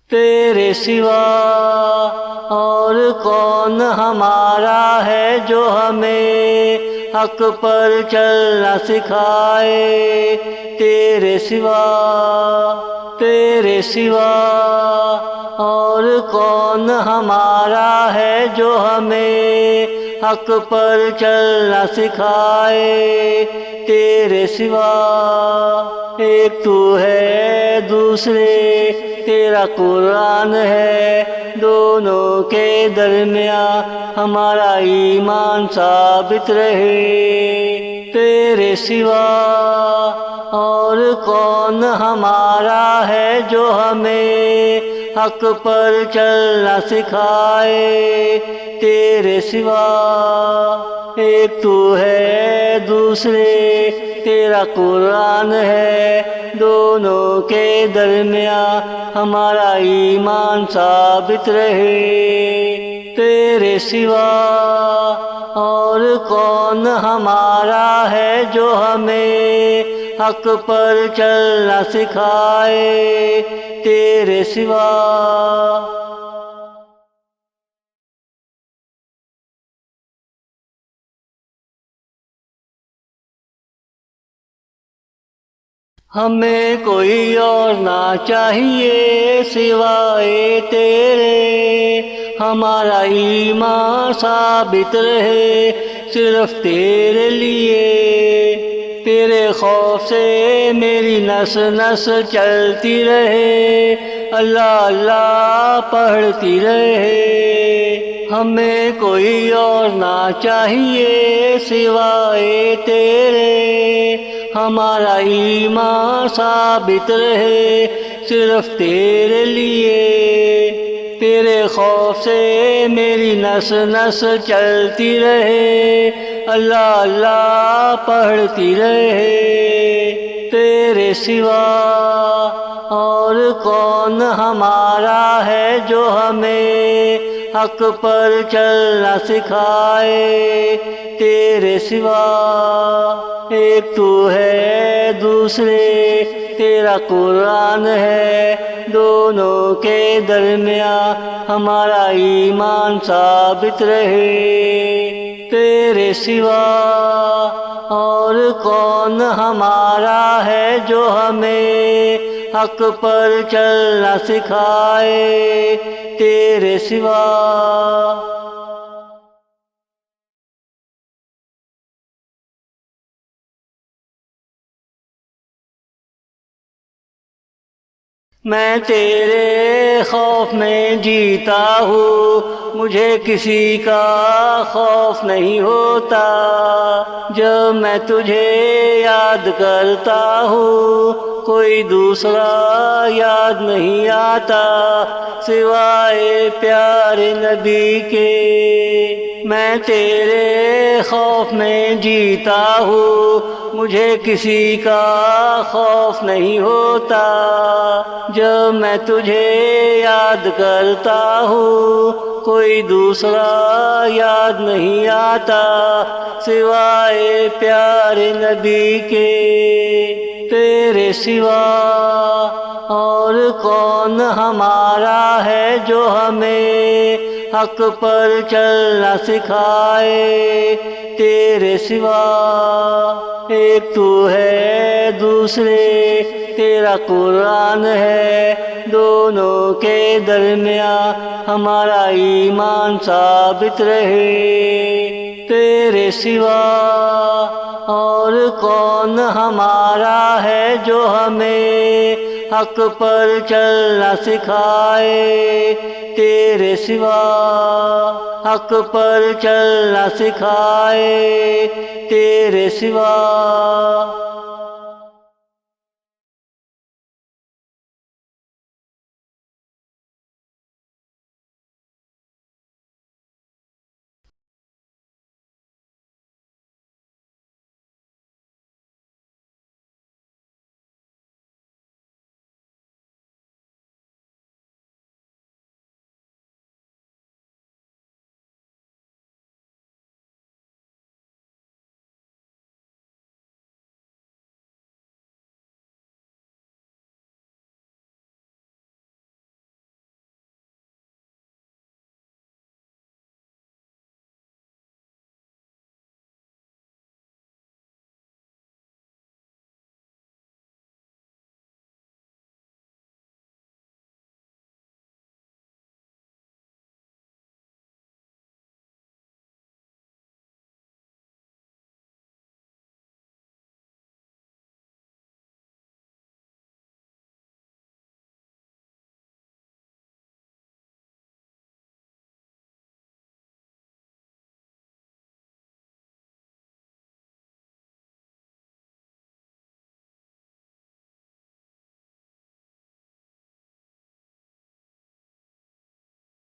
تیرے سوا اور کون ہمارا ہے جو ہمیں حق پر چلنا سکھائے؟ تیرے سوا اور کون ہمارا ہے جو ہمیں حق پر چلنا سکھائے؟ تیرے سوا ایک تو ہے، دوسرے تیرا قرآن ہے، دونوں کے درمیان ہمارا ایمان ثابت رہے۔ تیرے سوا اور کون ہمارا ہے جو ہمیں حق پر چلنا سکھائے؟ تیرے سوا ایک تو ہے، دوسرے تیرا قرآن ہے، دونوں کے درمیان ہمارا ایمان ثابت رہے۔ تیرے سوا اور کون ہمارا ہے جو ہمیں حق پر چلنا سکھائے؟ تیرے سوا ہمیں کوئی اور نہ چاہیے سوائے تیرے، ہمارا ایمان ثابت رہے صرف تیرے لیے۔ تیرے خوف سے میری نس نس چلتی رہے، اللہ اللہ پڑھتی رہے۔ ہمیں کوئی اور نہ چاہیے سوائے تیرے، ہمارا ایمان ثابت رہے صرف تیرے لیے۔ تیرے خوف سے میری نس نس چلتی رہے، اللہ اللہ پڑھتی رہے۔ تیرے سوا اور کون ہمارا ہے جو ہمیں حق پر چلنا سکھائے؟ تیرے سوا ایک تو ہے، دوسرے تیرا قرآن ہے، دونوں کے درمیان ہمارا ایمان ثابت رہے۔ تیرے سوا اور کون ہمارا ہے جو ہمیں حق پر چلنا سکھائے؟ تیرے سوا میں تیرے خوف میں جیتا ہوں، مجھے کسی کا خوف نہیں ہوتا۔ جب میں تجھے یاد کرتا ہوں، کوئی دوسرا یاد نہیں آتا سوائے پیارے نبی کے۔ میں تیرے خوف میں جیتا ہوں، مجھے کسی کا خوف نہیں ہوتا۔ جب میں تجھے یاد کرتا ہوں، کوئی دوسرا یاد نہیں آتا سوائے پیارے نبی کے۔ تیرے سوا اور کون ہمارا ہے جو ہمیں حق پر چلنا سکھائے؟ تیرے سوا ایک تو ہے، دوسرے تیرا قرآن ہے، دونوں کے درمیان ہمارا ایمان ثابت رہے۔ تیرے سوا اور کون ہمارا ہے جو ہمیں حق پر چلنا سکھائے؟ تیرے سوا حق پر چلنا سکھائے؟ تیرے سوا